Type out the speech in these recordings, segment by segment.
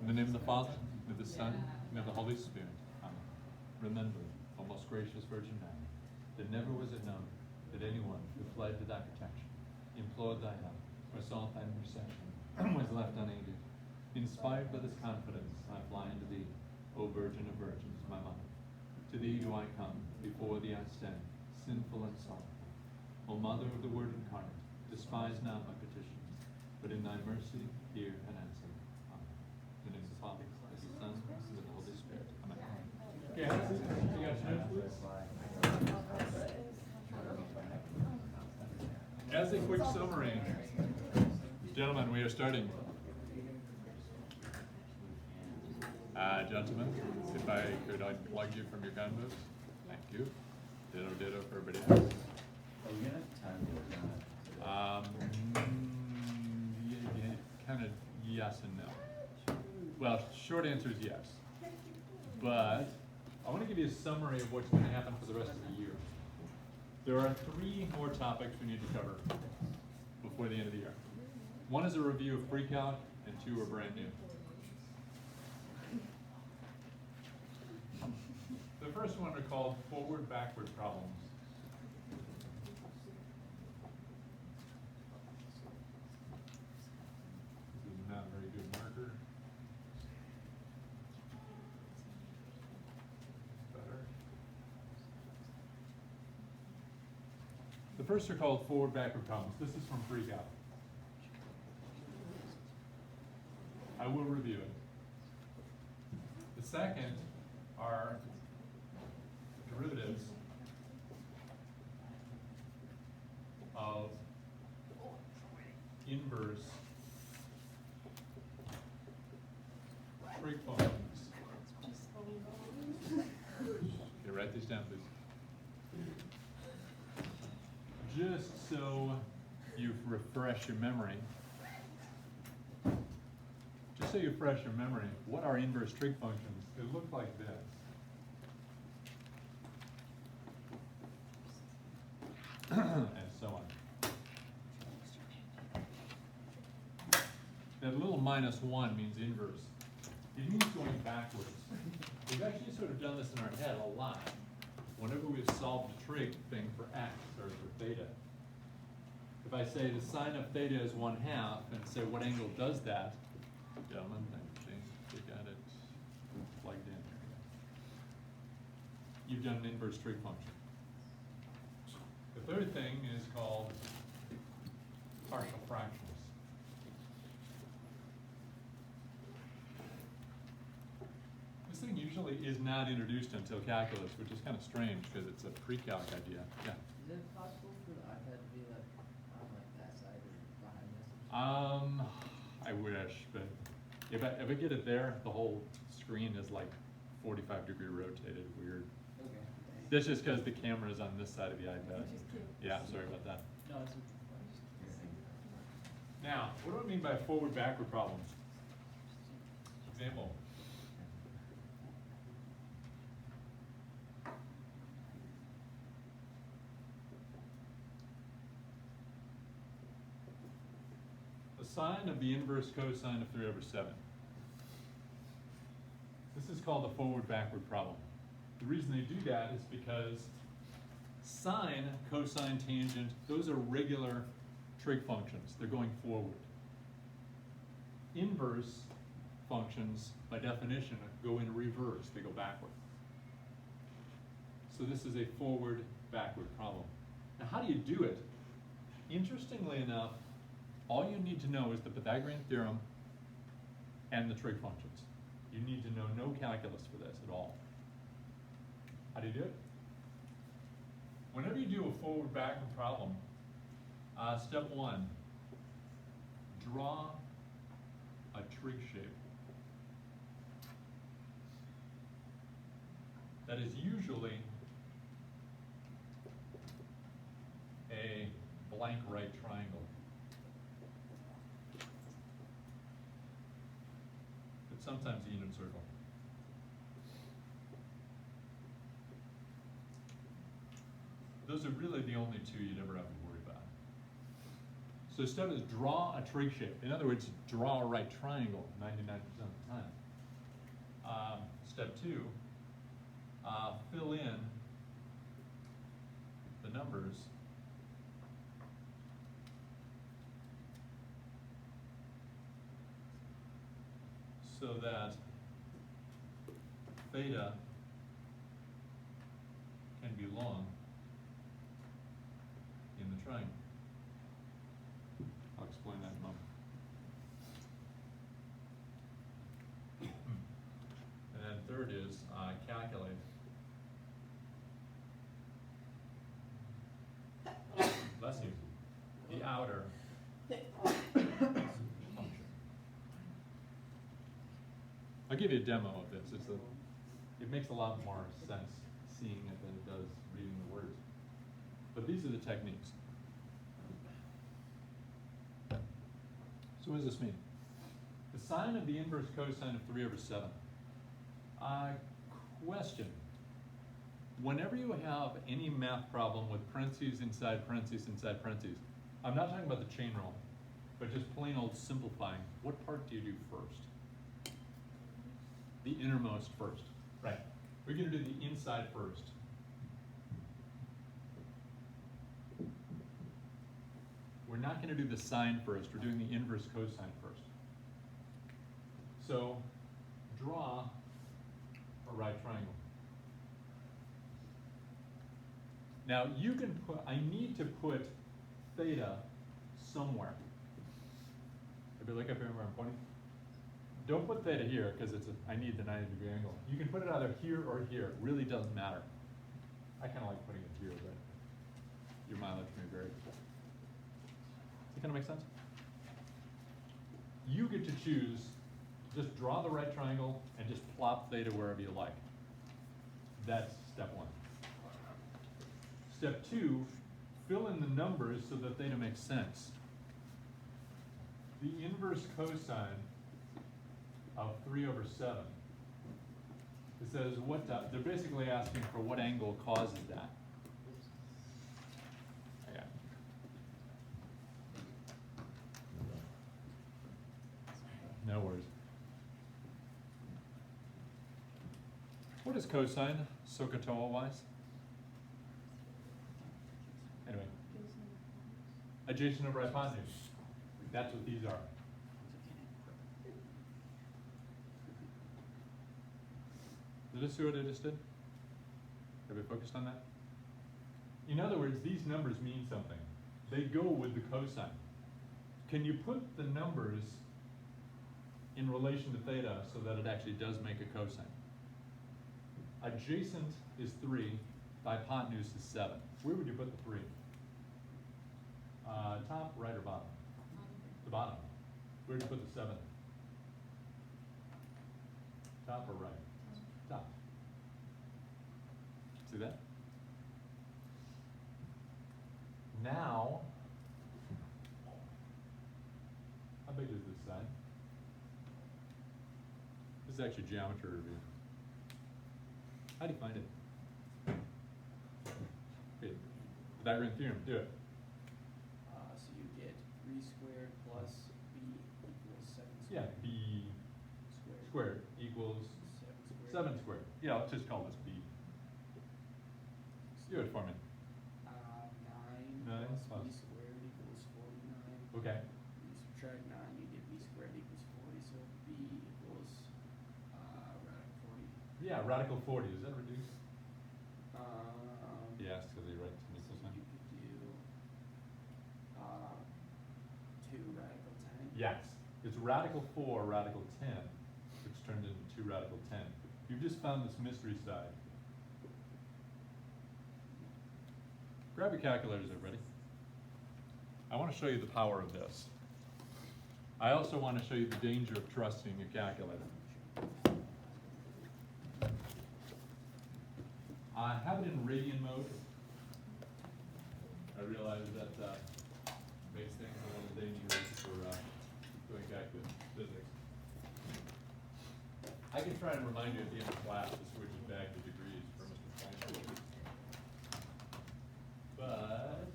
the name of the Father, and of the Son, and of the Holy Spirit. Amen. Remember, O most gracious Virgin Mary, that never was it known that anyone who fled to thy protection, implored thy help, or sought thy intercession, was left unaided. Inspired by this confidence, I fly unto thee, O Virgin of Virgins, my mother. To thee do I come, before thee I stand, sinful and sorrowful. O Mother of the Word incarnate, despise not my petitions, but in thy mercy hear and answer. Amen. In the name of the Father, and of the Son, and of the Holy Spirit. Amen. Okay, you guys know, please? As a quick summary, gentlemen, we are starting. Gentlemen, if I could unplug you from your gun boots. Thank you. Ditto for everybody else. Are we gonna have time to Kind of yes and no. Well, short answer is yes. But I want to give you a summary of what's going to happen for the rest of the year. There are 3 more topics we need to cover before the end of the year. 1 is a review of pre-calc, and 2 are brand new. The first one are called forward-backward problems. This is not a very good marker. Better. The first are called forward-backward problems. This is from pre-calc. I will review it. The second are derivatives of inverse trig functions. Okay, write these down, please. Just so you refresh your memory, what are inverse trig functions? They look like this. And so on. That little -1 means inverse. It means going backwards. We've actually sort of done this in our head a lot. Whenever we've solved a trig thing for x or for theta. If I say the sine of theta is 1/2 and say what angle does that, gentlemen, I think we got it plugged in here. You've done an inverse trig function. The third thing is called partial fractions. This thing usually is not introduced until calculus, which is kind of strange because it's a pre-calc idea. Yeah. Is it possible for the iPad to be like on like that side or behind this? I wish, but if I get it there, the whole screen is like 45-degree rotated, weird. Okay. That's just because the camera is on this side of the iPad. Yeah, sorry about that. No, it's okay. Now, what do I mean by forward-backward problems? Example. The sine of the inverse cosine of 3/7. This is called the forward-backward problem. The reason they do that is because sine, cosine, tangent, those are regular trig functions. They're going forward. Inverse functions, by definition, go in reverse. They go backward. So this is a forward-backward problem. Now, how do you do it? Interestingly enough, all you need to know is the Pythagorean theorem and the trig functions. You need to know no calculus for this at all. How do you do it? Whenever you do a forward-backward problem, step 1, draw a trig shape. That is usually a blank right triangle. But sometimes a unit circle. Those are really the only two you'd ever have to worry about. So step is draw a trig shape. In other words, draw a right triangle 99% of the time. Step 2, fill in the numbers so that theta can belong in the triangle. I'll explain that in a moment. And then third is calculate bless you, the outer function. I'll give you a demo of this. It makes a lot more sense seeing it than it does reading the words. But these are the techniques. So what does this mean? The sine of the inverse cosine of 3/7. Question. Whenever you have any math problem with parentheses inside parentheses inside parentheses, I'm not talking about the chain rule, but just plain old simplifying, what part do you do first? The innermost first. Right. We're going to do the inside first. We're not going to do the sine first. We're doing the inverse cosine first. So draw a right triangle. Now you can put, I need to put theta somewhere. Everybody look up here where I'm pointing. Don't put theta here because I need the 90-degree angle. You can put it either here or here. It really doesn't matter. I kind of like putting it here, but your mileage may vary. Does that kind of make sense? You get to choose, just draw the right triangle and just plop theta wherever you like. That's step 1. Step 2, fill in the numbers so that theta makes sense. The inverse cosine of 3/7. It says they're basically asking for what angle causes that. Okay. No worries. What is cosine, SOHCAHTOA-wise? Anyway. Adjacent over hypotenuse. That's what these are. Did you see what I just did? Have you focused on that? In other words, these numbers mean something. They go with the cosine. Can you put the numbers in relation to theta so that it actually does make a cosine? Adjacent is 3, the hypotenuse is 7. Where would you put the 3? Top, right, or bottom? The bottom. Where would you put the 7? Top or right? Top. See that? Now, how big is this side? This is actually geometry review. How do you find it? Okay. Pythagorean theorem, do it. So you get 3 squared plus b equals 7 Yeah, squared. b squared equals 7 squared. Yeah, let's just call this b. Do it for me. 9 9 plus b plus. squared equals 49. Okay. You subtract 9, you get b squared equals 40, so b equals radical 40. Yeah, radical 40. Is that reduced? Um, Yes, because he writes an equal so sign. you could do 2 radical 10. Yes. It's radical 4, radical 10, which turned into 2 radical 10. You've just found this mystery side. Grab your calculators, everybody. I want to show you the power of this. I also want to show you the danger of trusting your calculator. I have it in radian mode. I realize that makes things a little dangerous for doing calculus physics. I can try and remind you at the end of class to switch it back to degrees for Mr. Frank. But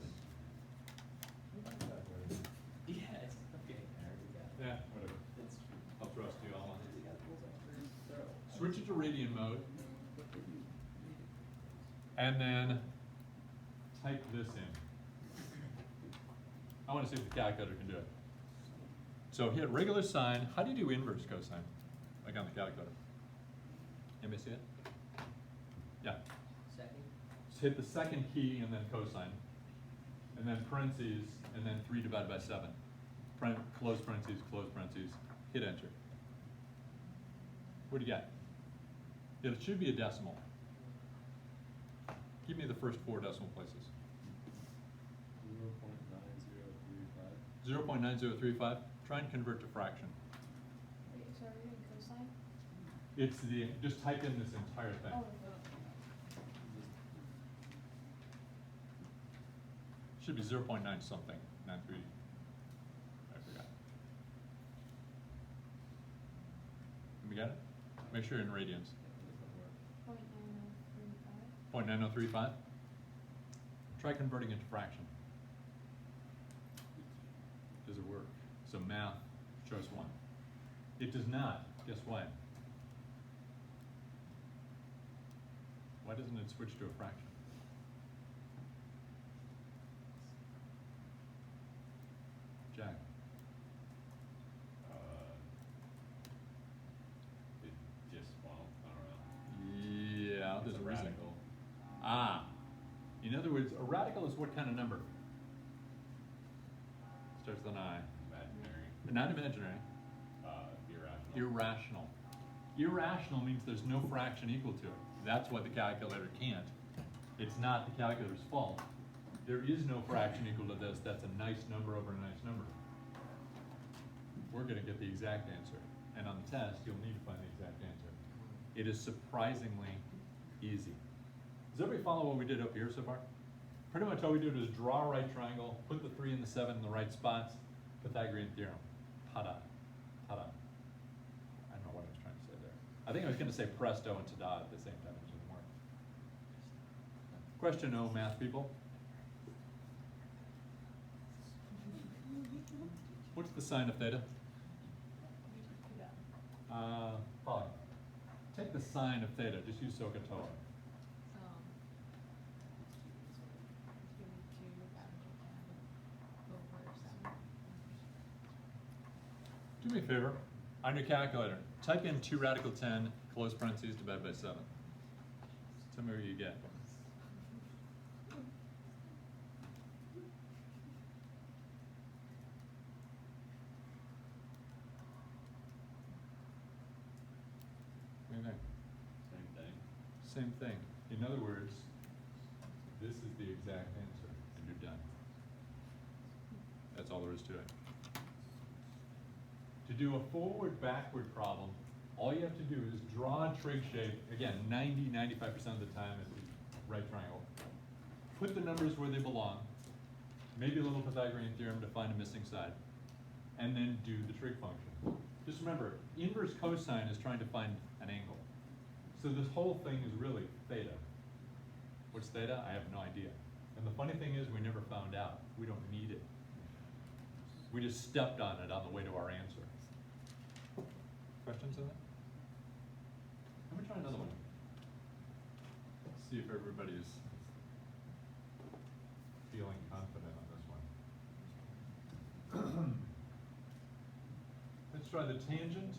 switch it to radian mode, What did you read it? and then type this in. I want to see if the calculator can do it. So hit regular sine. How do you do inverse cosine? Like on the calculator. Anybody see it? Yeah. Second? Just hit the second key and then cosine. And then parentheses, and then 3 divided by 7. Close parentheses, hit enter. What do you got? It should be a decimal. Give me the first 4 decimal places. 0.9035. Try and convert to fraction. Wait, so are we doing cosine? It's the, just type in this entire thing. Oh, Should be 0.9 something, 93. I forgot. We got it? Make sure you're in radians. 0.9035. 0.9035. Try converting it to fraction. Does it work? So math shows 1. It does not. Guess why? Why doesn't it switch to a fraction? Jack. It just, well, I don't know. Yeah, It's there's a a reason. radical. Ah. In other words, a radical is what kind of number? Starts with an I. Imaginary. Not imaginary. Irrational. Irrational. Irrational means there's no fraction equal to it. That's why the calculator can't. It's not the calculator's fault. There is no fraction equal to this. That's a nice number over a nice number. We're going to get the exact answer. And on the test, you'll need to find the exact answer. It is surprisingly easy. Does everybody follow what we did up here so far? Pretty much all we did was draw a right triangle, put the 3 and the 7 in the right spots, Pythagorean theorem. Ta-da. Ta-da. I don't know what I was trying to say there. I think I was going to say presto and ta-da at the same time. It didn't work. Question O, math people. What's the sine of theta? Polly, take the sine of theta. Just use SOHCAHTOA. Do me a favor, on your calculator, type in 2 radical 10, close parentheses, divided by 7. Tell me what you get. What do you think? Same thing. Same thing. In other words, this is the exact answer, and you're done. That's all there is to it. To do a forward-backward problem, all you have to do is draw a trig shape. Again, 95% of the time it's a right triangle. Put the numbers where they belong. Maybe a little Pythagorean theorem to find a missing side. And then do the trig function. Just remember, inverse cosine is trying to find an angle. So this whole thing is really theta. What's theta? I have no idea. And the funny thing is we never found out. We don't need it. We just stepped on it on the way to our answer. Questions on that? Let me try another one. See if everybody's feeling confident on this one. Let's try the tangent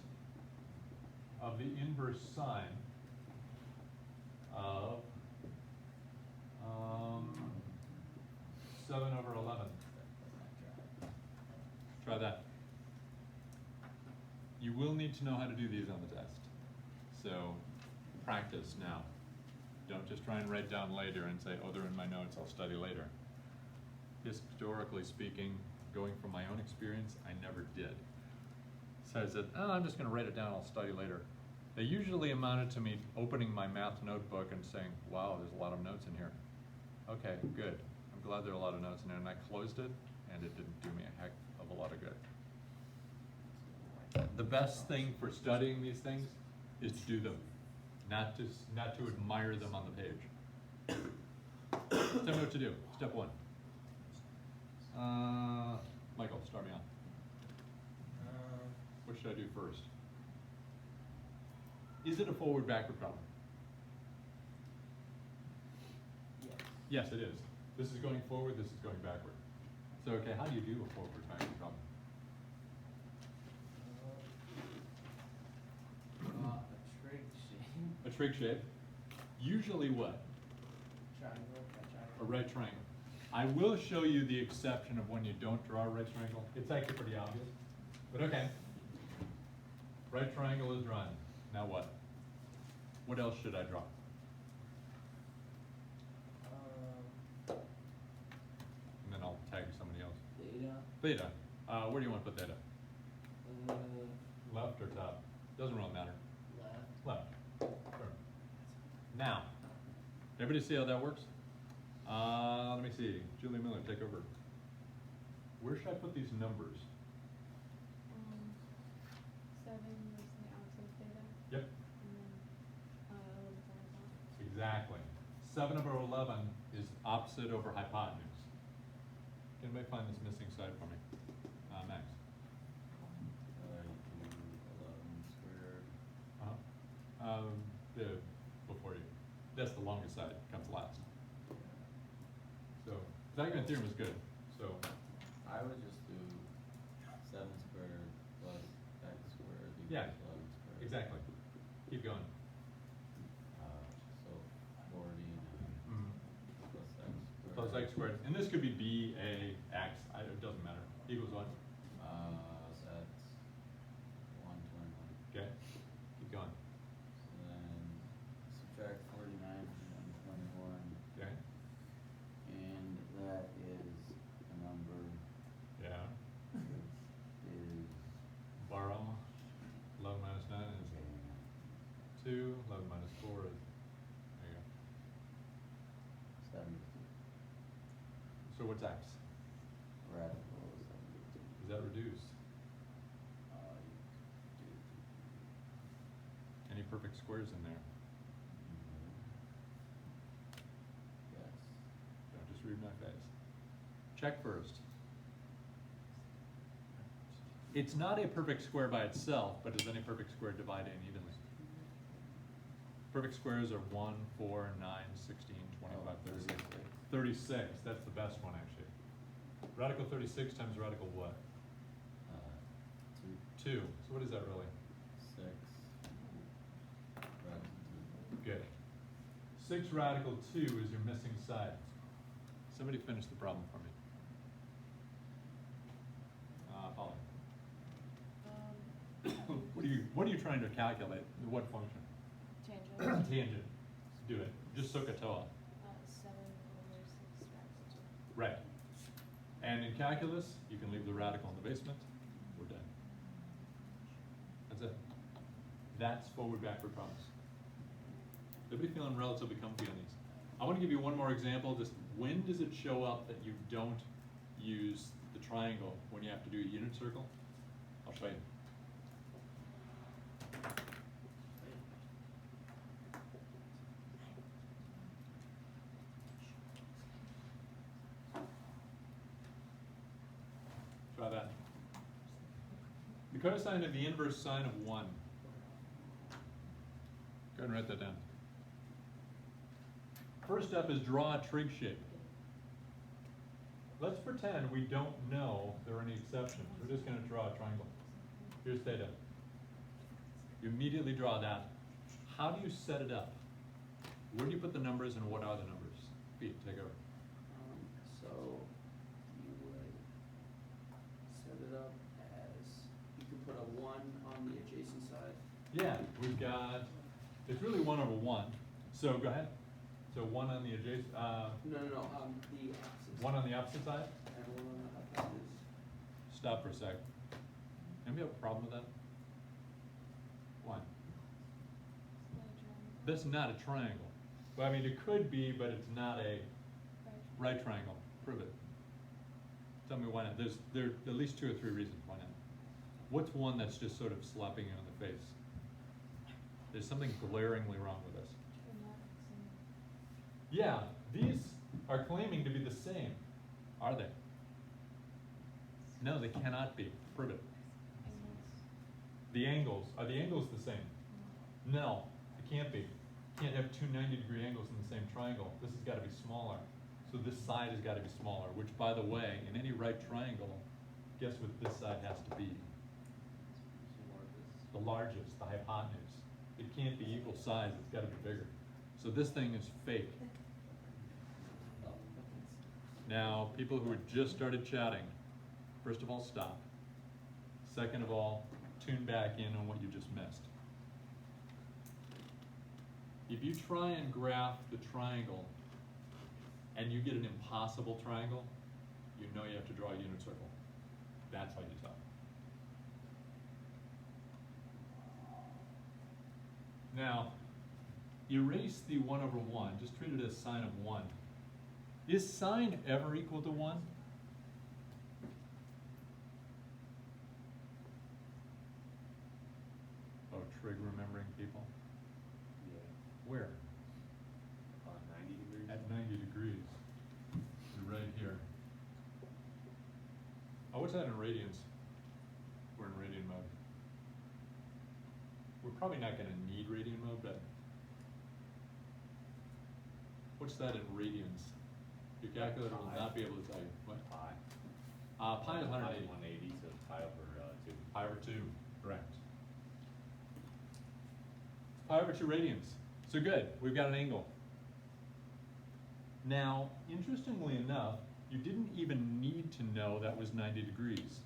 of the inverse sine of 7/11. Try that. You will need to know how to do these on the test. So practice now. Don't just try and write down later and say, oh, they're in my notes, I'll study later. Historically speaking, going from my own experience, I never did. Says that, oh, I'm just going to write it down, I'll study later. They usually amounted to me opening my math notebook and saying, wow, there's a lot of notes in here. Okay, good. I'm glad there are a lot of notes in there. And I closed it, and it didn't do me a heck of a lot of good. The best thing for studying these things is to do them, not to admire them on the page. Tell me what to do. Step 1. Michael, start me on. What should I do first? Is it a forward-backward problem? Yes. Yes, it is. This is going forward, this is going backward. So, okay, how do you do a forward-backward problem? A trig shape. A trig shape. Usually what? Triangle, A right triangle. I will show you the exception of when you don't draw a right triangle. It's actually pretty obvious, but okay. Right triangle is drawn. Now what? What else should I draw? And then I'll tag somebody else. Theta. Theta. Where do you want to put theta? Uh, Left or top? Doesn't really matter. left. Left. Sure. Now, everybody see how that works? Let me see. Julie Miller, take over. Where should I put these numbers? 7 is the opposite of theta, Yep. and then 11 is horizontal. Exactly. 7 over 11 is opposite over hypotenuse. Can anybody find this missing side for me? Max. 11 squared. The before you. That's the longest side. Comes last. So Pythagorean theorem is good. So I would just do 7 squared plus x squared equals Yeah, 11 squared. exactly. Keep going. So 49 Mhm. plus x squared. Plus x squared. And this could be b, a, x. It doesn't matter. Equals what? That's 121. Okay. Keep going. So then subtract 49 from 121, Okay. and that is a number Yeah. which is Borrow. 11 minus 9 is 2. 11 minus 4 is, there you go. 72. So what's x? Radical is 72. Is that reduced? You Any perfect squares in there? Yes. Don't just read my face. Check first. It's not a perfect square by itself, but does any perfect square divide in evenly? Perfect squares are 1, 4, 9, 16, 25, 36. 36, that's the best one actually. Radical 36 times radical what? 2, 2. So what is that really? 6, radical 2. Good. 6 radical 2 is your missing side. Somebody finish the problem for me. Polly. What are you trying to calculate? What function? Tangent. Tangent. Do it. Just SOHCAHTOA. 7 over 6 radical 2. Right. And in calculus, you can leave the radical in the basement. We're done. That's it. That's forward-backward problems. Everybody feeling relatively comfy on these? I want to give you one more example. Just when does it show up that you don't use the triangle when you have to do a unit circle? I'll show you. Try that. The cosine of the inverse sine of 1. Go ahead and write that down. First up is draw a trig shape. Let's pretend we don't know there are any exceptions. We're just going to draw a triangle. Here's theta. You immediately draw that. How do you set it up? Where do you put the numbers and what are the numbers? Pete, take over. So you would set it up as, you could put a 1 on the adjacent side. Yeah, we've got, it's really 1 over 1. So go ahead. So 1 on the adjacent, No, the opposite. 1 on the opposite side? And 1 on the hypotenuse. Stop for a sec. Anybody have a problem with that? Why? That's not a triangle. Well, I mean, it could be, but it's not a right triangle. Prove it. Tell me why not. There are at least 2 or 3 reasons why not. What's one that's just sort of slapping you in the face? There's something glaringly wrong with this. Yeah, these are claiming to be the same. Are they? No, they cannot be. Prove it. The angles, are the angles the same? No, it can't be. You can't have two 90-degree angles in the same triangle. This has got to be smaller. So this side has got to be smaller, which, by the way, in any right triangle, guess what this side has to be? The largest, the hypotenuse. It can't be equal size, it's got to be bigger. So this thing is fake. Now, people who had just started chatting, first of all, stop. Second of all, tune back in on what you just missed. If you try and graph the triangle and you get an impossible triangle, you know you have to draw a unit circle. That's how you tell. Now, erase the 1 over 1. Just treat it as sine of 1. Is sine ever equal to 1? Oh, trig remembering people. Yeah. Where? 90 degrees. At 90 degrees. You're right here. Oh, what's that in radians? We're in radian mode. We're probably not going to need radian mode, but what's that in radians? Your calculator will Pi. not be able to tell you. What? Pi. Pi is 180. 180, so pi over 2. Pi over 2, correct. Pi over 2 radians. So good, we've got an angle. Now, interestingly enough, you didn't even need to know that was 90 degrees.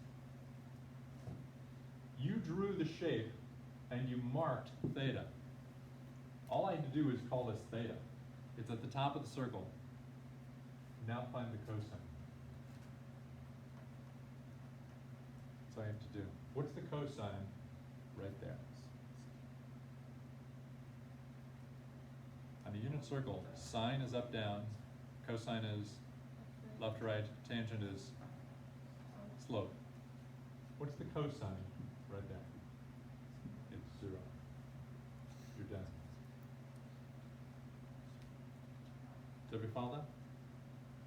You drew the shape and you marked theta. All I had to do is call this theta. It's at the top of the circle. Now find the cosine. That's all I have to do. What's the cosine? Right there. On the unit circle, sine is up, down, cosine is left, right, tangent is slope. What's the cosine? Right there. It's 0. You're done. Did everybody follow that?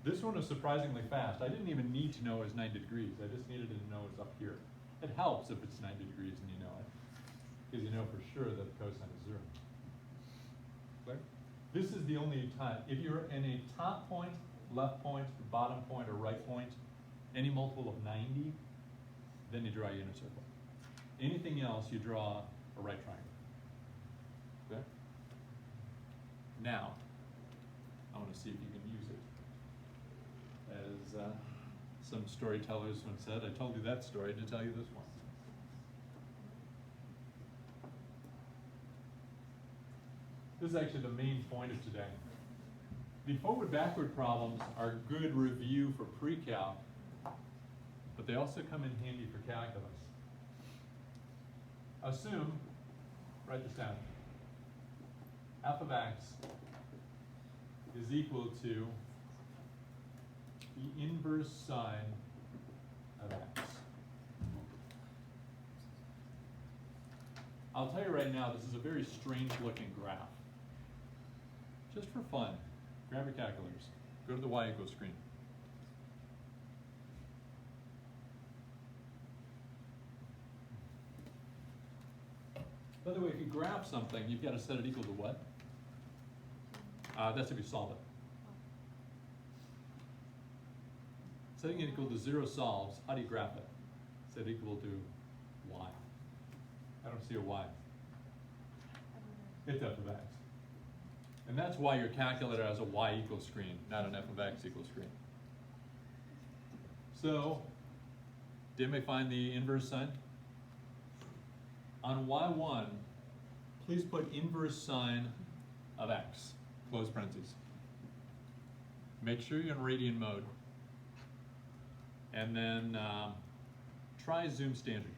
This one was surprisingly fast. I didn't even need to know it was 90 degrees. I just needed to know it's up here. It helps if it's 90 degrees and you know it, because you know for sure that the cosine is 0. Clear? This is the only time. If you're in a top point, left point, bottom point, or right point, any multiple of 90, then you draw a unit circle. Anything else, you draw a right triangle. Clear? Now, I want to see if you can use it. As some storytellers once said, I told you that story to tell you this one. This is actually the main point of today. The forward-backward problems are good review for pre-calc, but they also come in handy for calculus. Assume, write this down, f of x is equal to the inverse sine of x. I'll tell you right now, this is a very strange looking graph. Just for fun, grab your calculators, go to the y equals screen. By the way, if you graph something, you've got to set it equal to what? That's if you solve it. Setting it equal to 0 solves. How do you graph it? Set it equal to y. I don't see a y. It's f of x. And that's why your calculator has a y equals screen, not an f of x equals screen. So, did anybody find the inverse sign? On y1, please put inverse sine of x, close parentheses. Make sure you're in radian mode. And then try zoom standard.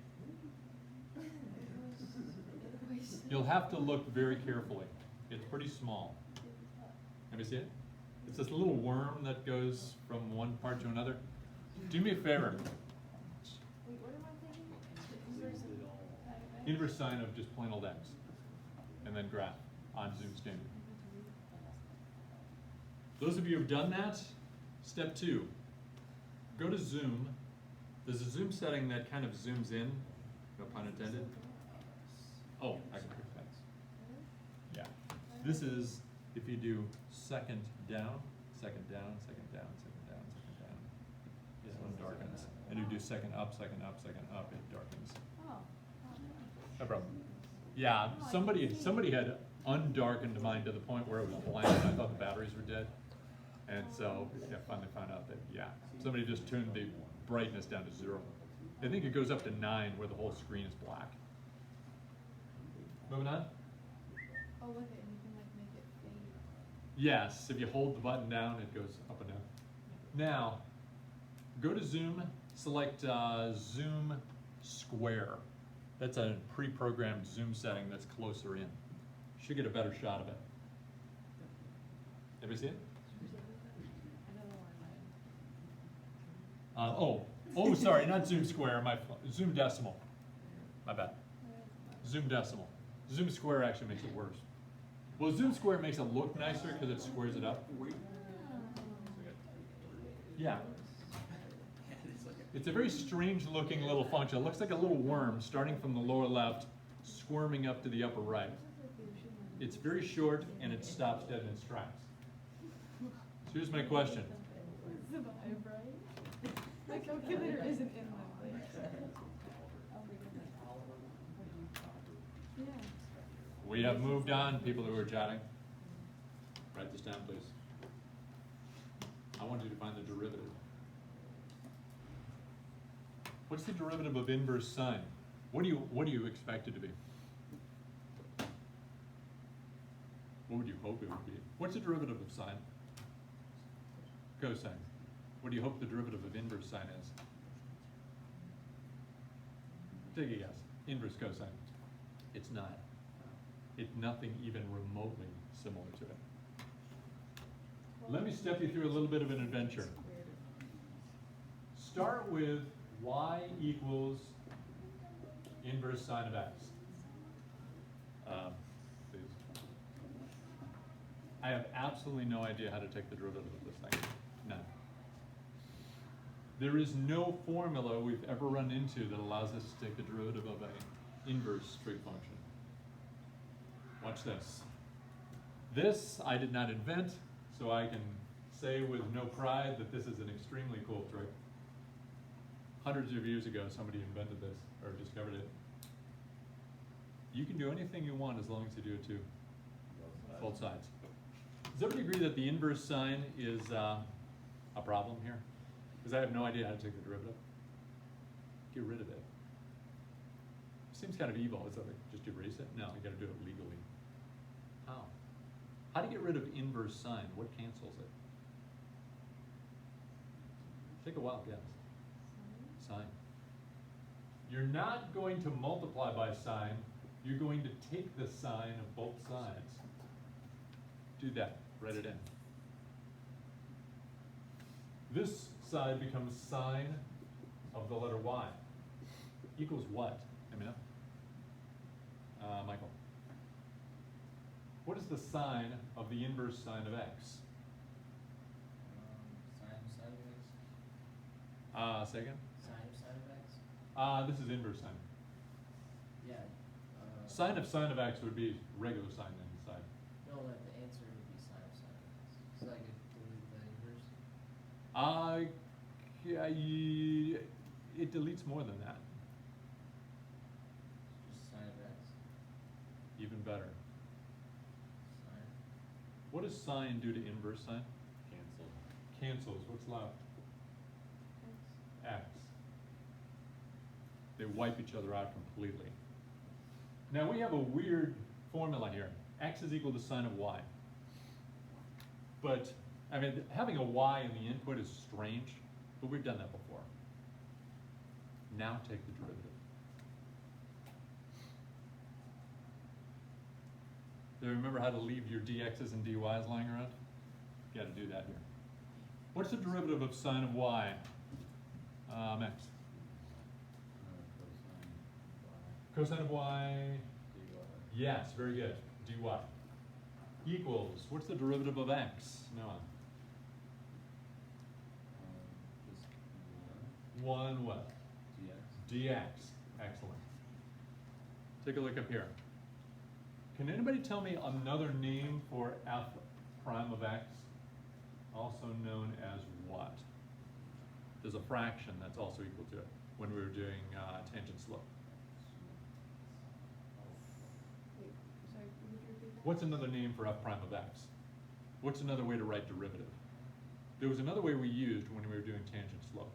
You'll have to look very carefully. It's pretty small. Let me see it. It's this little worm that goes from one part to another. Do me a favor. Wait, what am I thinking? Inverse sine of just plain old x. And then graph on zoom standard. Those of you who've done that, step 2. Go to zoom. There's a zoom setting that kind of zooms in, no pun intended. Oh, I can fix that. This is if you do second down, second down, second down, second down, second down. This one darkens. And you do second up, second up, second up, it darkens. Oh. No problem. Yeah, somebody had undarkened mine to the point where it was blank. I thought the batteries were dead. And so I finally found out that, yeah, somebody just turned the brightness down to 0. I think it goes up to 9 where the whole screen is black. Moving on? Oh, with it, and you can like make it fade. Yes, if you hold the button down, it goes up and down. Now, go to Zoom, select Zoom Square. That's a pre-programmed Zoom setting that's closer in. Should get a better shot of it. Everybody see it? Sorry, not Zoom Square, Zoom Decimal. My bad. Zoom Decimal. Zoom Square actually makes it worse. Well, Zoom Square makes it look nicer because it squares it up. Yeah. It's a very strange looking little function. It looks like a little worm starting from the lower left, squirming up to the upper right. It's very short and it stops dead in its tracks. So here's my question. Survive, right? My calculator isn't in that place. Yeah. We have moved on, people who are chatting. Write this down, please. I want you to find the derivative. What's the derivative of inverse sine? What do you expect it to be? What would you hope it would be? What's the derivative of sine? Cosine. What do you hope the derivative of inverse sine is? Take a guess. Inverse cosine. It's not. It's nothing even remotely similar to it. Let me step you through a little bit of an adventure. Start with y equals inverse sine of x. Please. I have absolutely no idea how to take the derivative of this thing. None. There is no formula we've ever run into that allows us to take the derivative of an inverse trig function. Watch this. This I did not invent, so I can say with no pride that this is an extremely cool trick. Hundreds of years ago, somebody invented this, or discovered it. You can do anything you want as long as you do it to both sides. Does everybody agree that the inverse sine is a problem here? Because I have no idea how to take the derivative. Get rid of it. Seems kind of evil. Is that like just erase it? No, you got to do it legally. How? How do you get rid of inverse sine? What cancels it? Take a wild guess. Sine. You're not going to multiply by sine. You're going to take the sine of both sides. Do that. Write it in. This side becomes sine of the letter y. Equals what? Let me know. Michael. What is the sine of the inverse sine of x? Sine of x. Say again? Sine of x. This is inverse sine. Yeah. Sine of x would be regular sine then inside. No, like the answer would be sine of x. So I could delete the inverse. It deletes more than that. Just sine of x. Even better. Sine. What does sine do to inverse sine? Cancel. Cancels. What's left? X. They wipe each other out completely. Now we have a weird formula here. X is equal to sine of y. But, I mean, having a y in the input is strange, but we've done that before. Now take the derivative. Do you remember how to leave your dx's and dy's lying around? You got to do that here. What's the derivative of sine of y? X. Cosine of y. Yes, very good. dy. Equals, what's the derivative of x? Noah. Just 1 what? dx. dx. Excellent. Take a look up here. Can anybody tell me another name for f prime of x, also known as what? There's a fraction that's also equal to it when we were doing tangent slope. Wait, sorry, would you repeat that? What's another name for f prime of x? What's another way to write derivative? There was another way we used when we were doing tangent slope.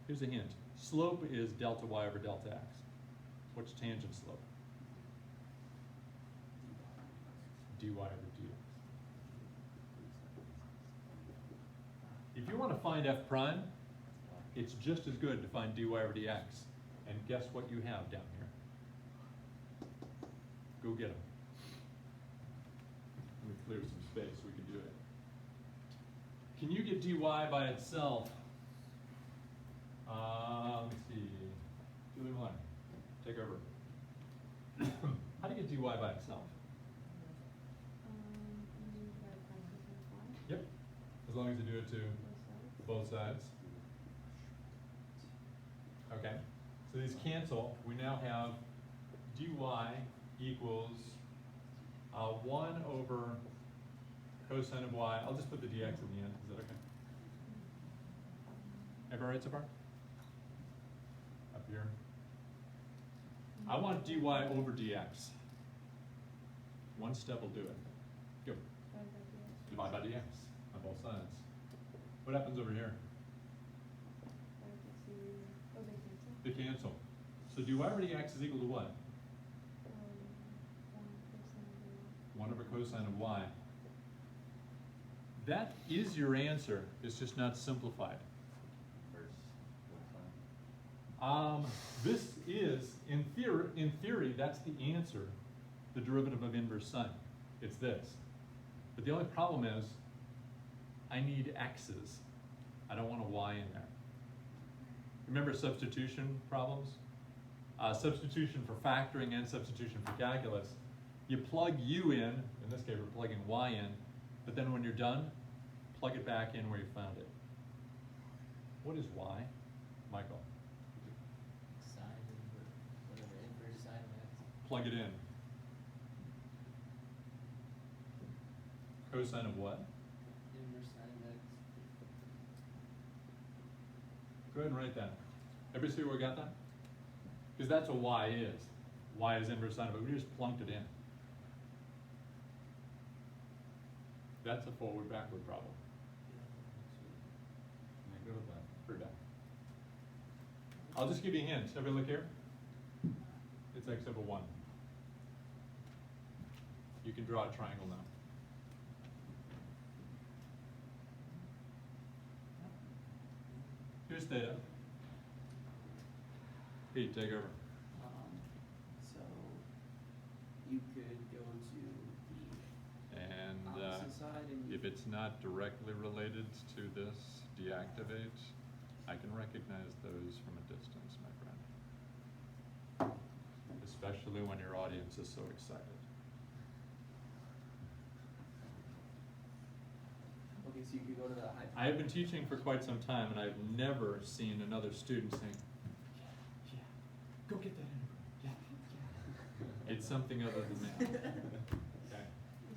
Here's a hint. Slope is delta y over delta x. What's tangent slope? dy over dx. If you want to find f prime, it's just as good to find dy over dx. And guess what you have down here? Go get them. Let me clear some space so we can do it. Can you get dy by itself? Let me see. Julie Miller, take over. How do you get dy by itself? Yep. As long as you do it to both sides. Okay. So these cancel. We now have dy equals 1 over cosine of y. I'll just put the dx in the end. Is that okay? Everybody right so far? Up here. I want dy over dx. One step will do it. Go. Divide by dx on both sides. What happens over here? They cancel. So dy over dx is equal to what? 1 over cosine of y. That is your answer. It's just not simplified. This is, in theory, that's the answer, the derivative of inverse sine. It's this. But the only problem is, I need x's. I don't want a y in there. Remember substitution problems? Substitution for factoring and substitution for calculus. You plug u in this case we're plugging y in, but then when you're done, plug it back in where you found it. What is y, Michael? Sine inverse, whatever, inverse sine of x. Plug it in. Cosine of what? Inverse sine of x. Go ahead and write that. Everybody see where we got that? Because that's what y is. Y is inverse sine of it. We just plunked it in. That's a forward-backward problem. Go with that. Pretty bad. I'll just give you a hint. Everybody look here. It's x over 1. You can draw a triangle now. Here's theta. Pete, take over. So you could go to And the opposite side and if it's not directly related to this, deactivate. I can recognize those from a distance, my friend. Especially when your audience is so excited. okay, so you could go to the high. I have been teaching for quite some time, and I've never seen another student saying, yeah, go get that integral. Yeah. It's something other than that. Okay?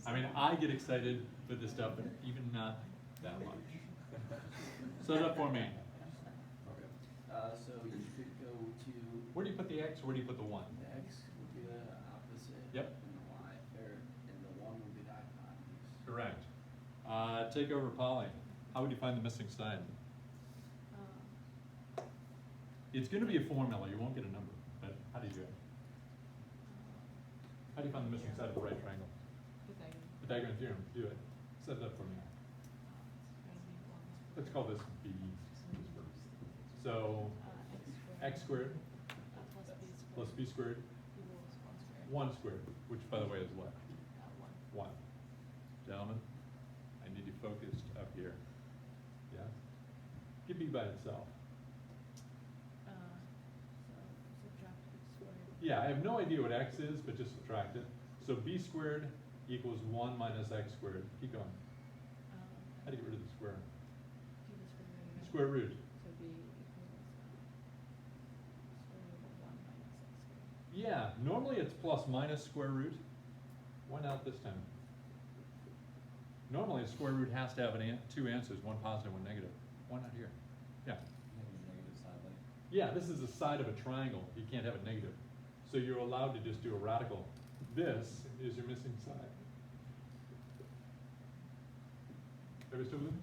I mean, I get excited with this stuff, but even not that much. Set it up for me. So you could go to Where do you put the x, where do you put the 1? the x would be the opposite. Yep. And the y, and the 1 would be the hypotenuse. Correct. Take over, Polly. How would you find the missing side? It's going to be a formula. You won't get a number. But how do you do it? How do you find the missing side of a right triangle? Pythagorean theorem. Do it. Set it up for me. Let's call this b. So x squared plus b squared 1 squared, which by the way is what? 1. Gentlemen, I need you focused up here. Yeah? Give b by itself. Yeah, I have no idea what x is, but just subtract it. So b squared equals 1 minus x squared. Keep going. How do you get rid of the square? Square root. Yeah, normally it's plus minus square root. Why not this time? Normally a square root has to have two answers, one positive, one negative. Why not here? Yeah. Maybe negative side, like. Yeah, this is the side of a triangle. You can't have a negative. So you're allowed to just do a radical. This is your missing side. Everybody still with me?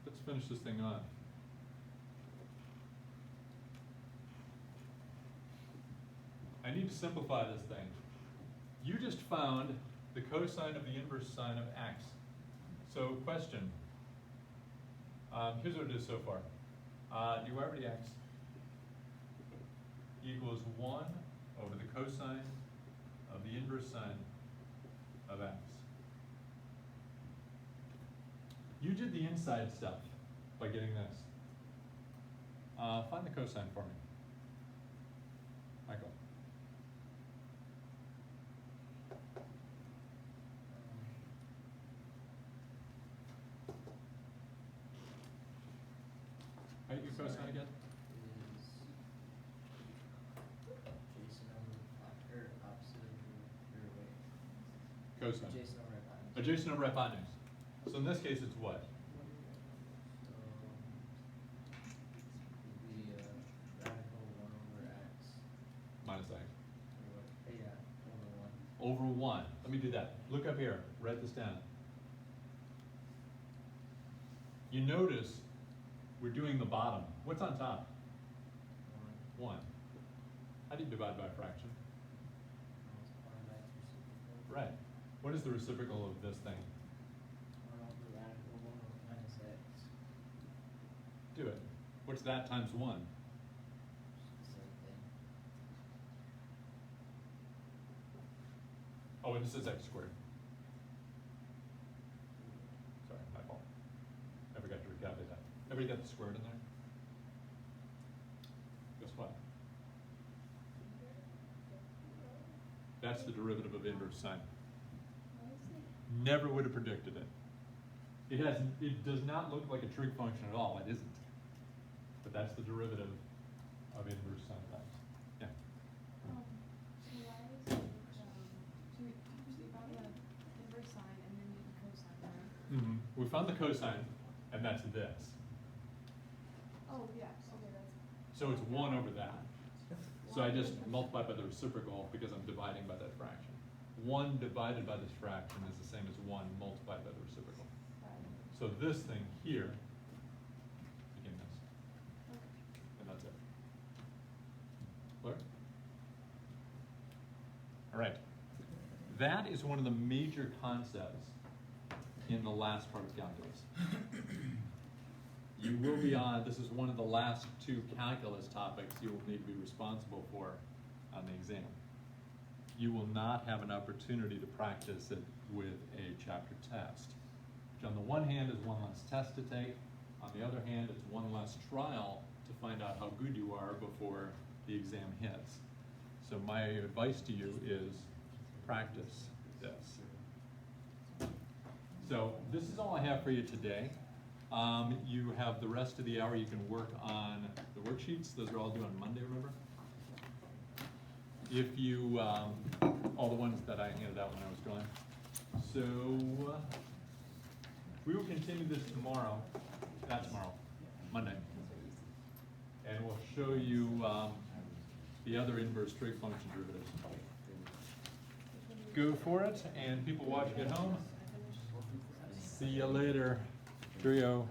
Let's finish this thing on. I need to simplify this thing. You just found the cosine of the inverse sine of x. So question, here's what it is so far. Du over dx equals 1 over the cosine of the inverse sine of x. You did the inside stuff by getting this. Find the cosine for me. Michael. How do you do cosine again? Is Jason over, or opposite of your way? Cosine. Jason over hypotenuse. Adjacent over hypotenuse. So in this case, it's what? So, it'd be radical 1 over x, Minus x. or what, yeah, over 1. Over 1. Let me do that. Look up here. Write this down. You notice we're doing the bottom. What's on top? 1. How do you divide by a fraction? Multiply by its reciprocal. Right. What is the reciprocal of this thing? 1 over radical 1 over minus x. Do it. What's that times 1? It's the same thing. Oh, and this is x squared. Sorry, my fault. I forgot to recalculate that. Everybody got the squared in there? Guess what? That's the derivative of inverse sine. Never would have predicted it. It does not look like a trig function at all. It isn't. But that's the derivative of inverse sine of x. Yeah. So why is it, so we found the inverse sine and then the cosine, right? We found the cosine, and that's this. Oh, yeah, okay, that's. So it's 1 over that. So I just multiply by the reciprocal because I'm dividing by that fraction. 1 divided by this fraction is the same as 1 multiplied by the reciprocal. So this thing here became this, and that's it. Clear? All right. That is one of the major concepts in the last part of calculus. You will be on, this is one of the last 2 calculus topics you will need to be responsible for on the exam. You will not have an opportunity to practice it with a chapter test, which on the one hand is one less test to take, on the other hand it's one less trial to find out how good you are before the exam hits. So my advice to you is practice this. So this is all I have for you today. You have the rest of the hour you can work on the worksheets. Those are all due on Monday, remember? If you, all the ones that I handed out when I was gone. So, we will continue this tomorrow, not tomorrow, Monday. And we'll show you the other inverse trig function derivatives. Go for it, and people watching at home, see you later. Cheerio.